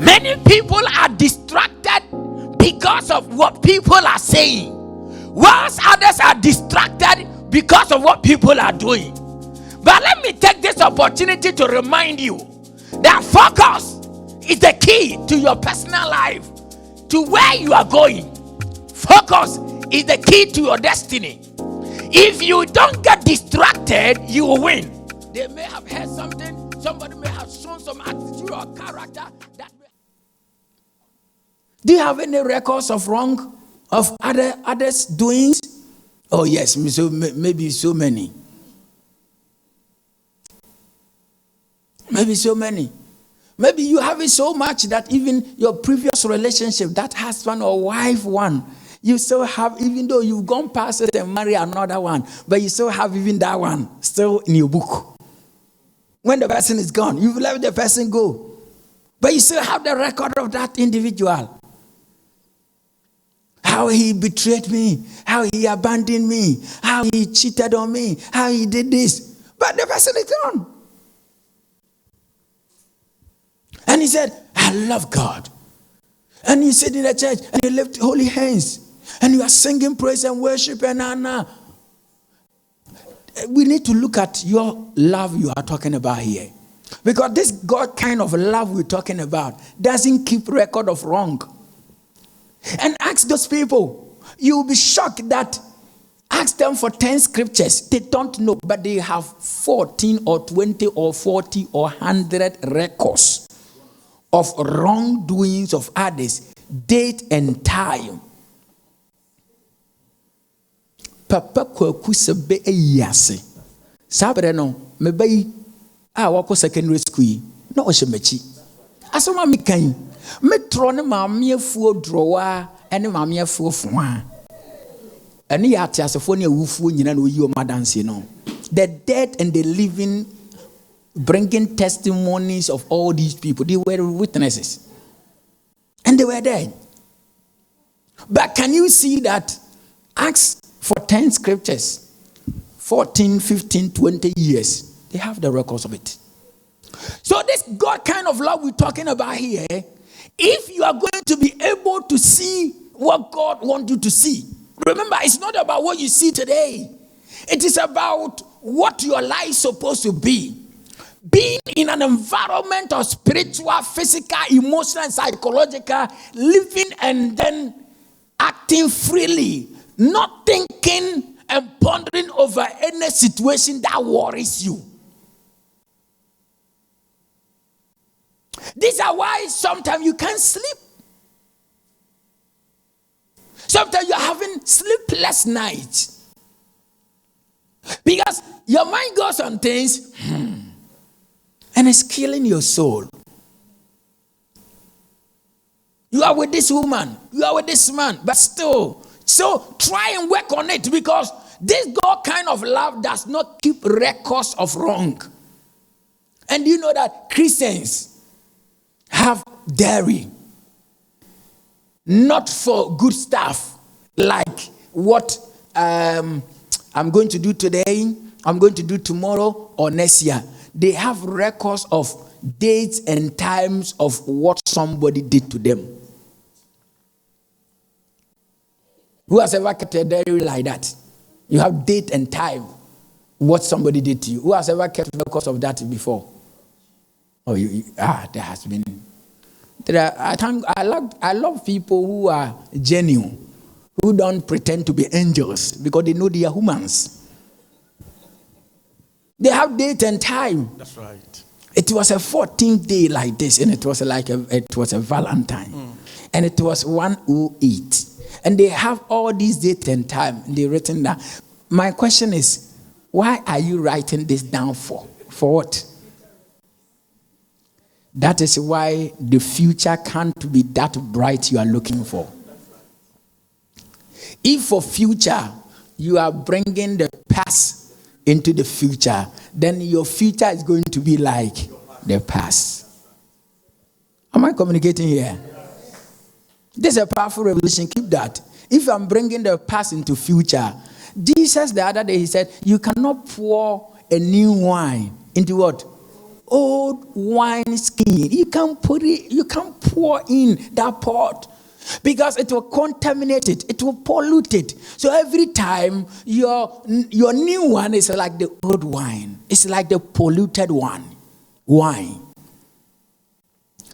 Many people are distracted because of what people are saying, whilst others are distracted because of what people are doing. But let me take this opportunity to remind you that focus is the key to your personal life, to where you are going. Focus is the key to your destiny. If you don't get distracted, you will win. They may have heard something, somebody may have shown some attitude or character that may... Do you have any records of wrong of others doings? Oh yes, so maybe so many. Maybe so many. Maybe you have it so much that even your previous relationship, that husband or wife one, you still have, even though you've gone past it and marry another one, but you still have even that one still in your book. When the person is gone, you've let the person go, but you still have the record of that individual. How he betrayed me, how he abandoned me, how he cheated on me, how he did this. But the person is gone. And he said, I love God. And you sit in the church and you lift holy hands and you are singing praise and worship and honor. We need to look at your love you are talking about here. Because this God kind of love we're talking about doesn't keep record of wrong. And ask those people, you'll be shocked that ask them for 10 scriptures. They don't know, but they have 14 or 20 or 40 or 100 records of wrongdoings of others, date and time. Papa kwaku sebe eyase. Sabre no me bayi a wako secondary school no ohyemechi. Asoma me kan me tro ne maame afuo drowa ene maame afuo foa. Ene ya atiasefo ne awufuo nyina na oyi o madanse no. The dead and the living, bringing testimonies of all these people. They were witnesses. And they were dead. But can you see that? Ask for 10 scriptures, 14, 15, 20 years. They have the records of it. So this God kind of love we're talking about here, if you are going to be able to see what God wants you to see, remember, it's not about what you see today. It is about what your life is supposed to be. Being in an environment of spiritual, physical, emotional, and psychological, living and then acting freely, not thinking and pondering over any situation that worries you. These are why sometimes you can't sleep. Sometimes you're having sleepless nights. Because your mind goes on things, and it's killing your soul. You are with this woman, you are with this man, but still. So try and work on it, because this God kind of love does not keep records of wrong. And you know that Christians have dairy, not for good stuff, like what I'm going to do today, I'm going to do tomorrow or next year. They have records of dates and times of what somebody did to them. Who has ever kept a diary like that? You have date and time, what somebody did to you. Who has ever kept records of that before? Oh, there has been. I love people who are genuine, who don't pretend to be angels because they know they are humans. They have date and time. That's right. It was a 14th day like this, and it was a Valentine, and it was 108, and they have all these date and time. And they're written down. My question is, why are you writing this down for? For what? That is why the future can't be that bright you are looking for. If for future you are bringing the past into the future, then your future is going to be like the past. Am I communicating here? This is a powerful revelation. Keep that. If I'm bringing the past into future, Jesus the other day, he said, you cannot pour a new wine into what? old wine skin. You can't pour in that pot because it will contaminate it. It will pollute it. So every time your new one is like the old wine. It's like the polluted wine.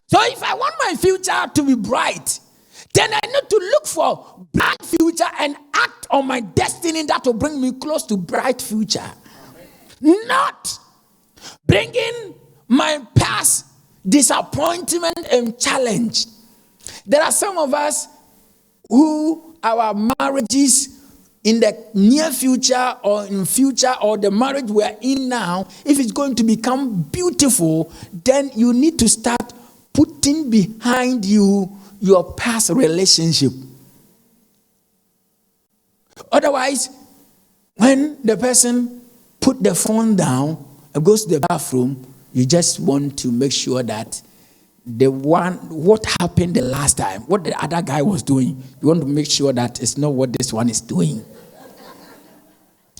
So if I want my future to be bright, then I need to look for bright future and act on my destiny that will bring me close to bright future. Not bringing my past disappointment and challenge. There are some of us who our marriages in the near future or in future or the marriage we are in now, if it's going to become beautiful, then you need to start putting behind you your past relationship. Otherwise, when the person put the phone down and goes to the bathroom, you just want to make sure that what happened the last time, what the other guy was doing, you want to make sure that it's not what this one is doing.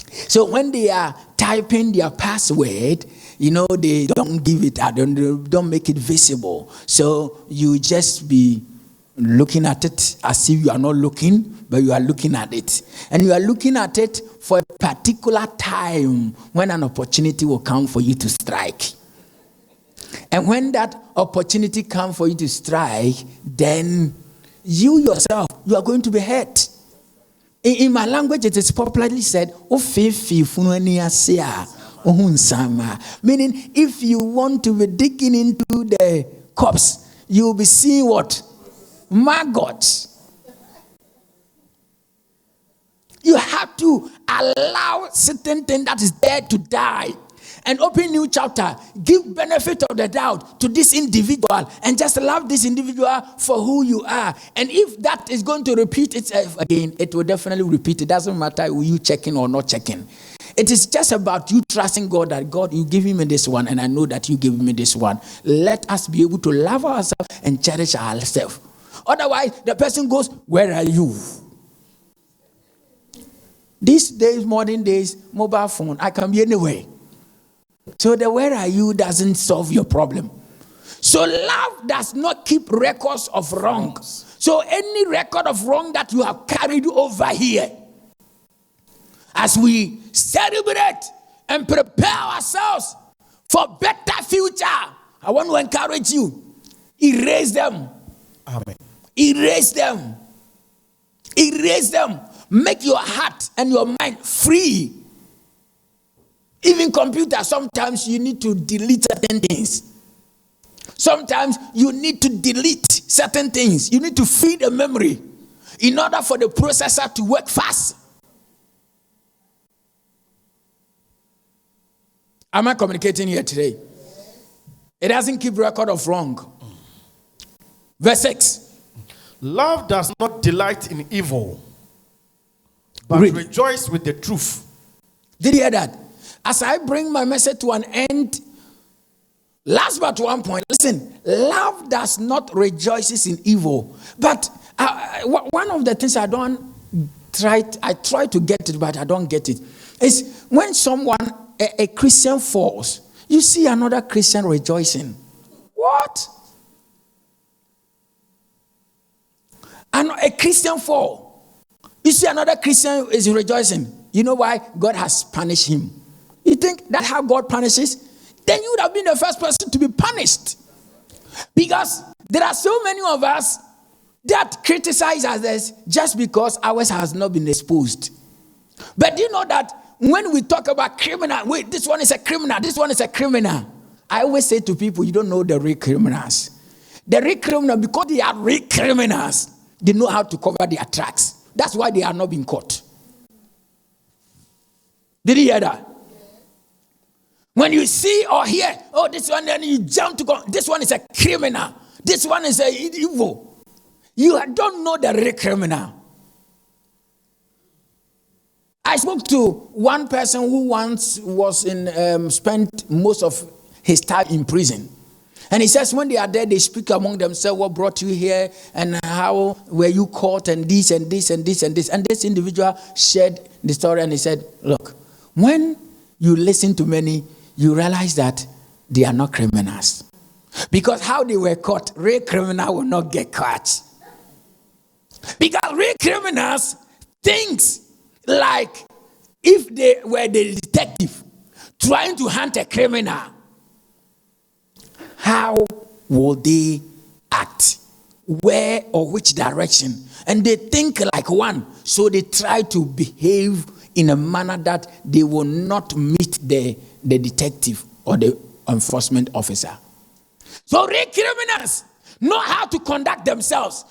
So when they are typing their password, they don't give it out, don't make it visible. So you just be looking at it as if you are not looking, but you are looking at it. And you are looking at it for a particular time when an opportunity will come for you to strike. And when that opportunity comes for you to strike, then you yourself, you are going to be hurt. In my language, it is popularly said, meaning if you want to be digging into the corpse, you will be seeing what? Maggots. You have to allow certain thing that is there to die and open new chapter. Give benefit of the doubt to this individual and just love this individual for who you are. And if that is going to repeat itself again, it will definitely repeat. It doesn't matter you checking or not checking. It is just about you trusting God that God, you give me this one and I know that you give me this one. Let us be able to love ourselves and cherish ourselves. Otherwise, the person goes, where are you? These days, modern days, mobile phone, I can be anywhere. So the where are you doesn't solve your problem. So love does not keep records of wrong. So any record of wrong that you have carried over here, as we celebrate and prepare ourselves for better future, I want to encourage you, erase them. Amen. Erase them. Erase them. Make your heart and your mind free. Even computer, sometimes you need to delete certain things. Sometimes you need to delete certain things. You need to free the memory in order for the processor to work fast. Am I communicating here today? It doesn't keep record of wrong. Verse 6. Love does not delight in evil, but rejoice with the truth. Did you hear that? As I bring my message to an end, last but one point, listen, love does not rejoices in evil. But one of the things I try to get it, but I don't get it, is when someone, a Christian falls, you see another Christian rejoicing. What? And a Christian fall, you see another Christian is rejoicing. You know why? God has punished him. You think that's how God punishes? Then you would have been the first person to be punished. Because there are so many of us that criticize others just because ours has not been exposed. But do you know that when we talk about criminal, wait, this one is a criminal, this one is a criminal. I always say to people, you don't know the real criminals. The real criminal, because they are real criminals, they know how to cover their tracks. That's why they are not being caught. Did you hear that? When you see or hear, oh, this one, then you jump to go, this one is a criminal. This one is a evil. You don't know the real criminal. I spoke to one person who once was spent most of his time in prison. And he says when they are there, they speak among themselves, what brought you here and how were you caught and this and this and this and this. And this individual shared the story and he said, look, when you listen to many, you realize that they are not criminals. Because how they were caught, real criminal will not get caught. Because real criminals think like if they were the detective trying to hunt a criminal, how will they act? Where or which direction? And they think like one, so they try to behave in a manner that they will not meet the detective or the enforcement officer. So real criminals know how to conduct themselves.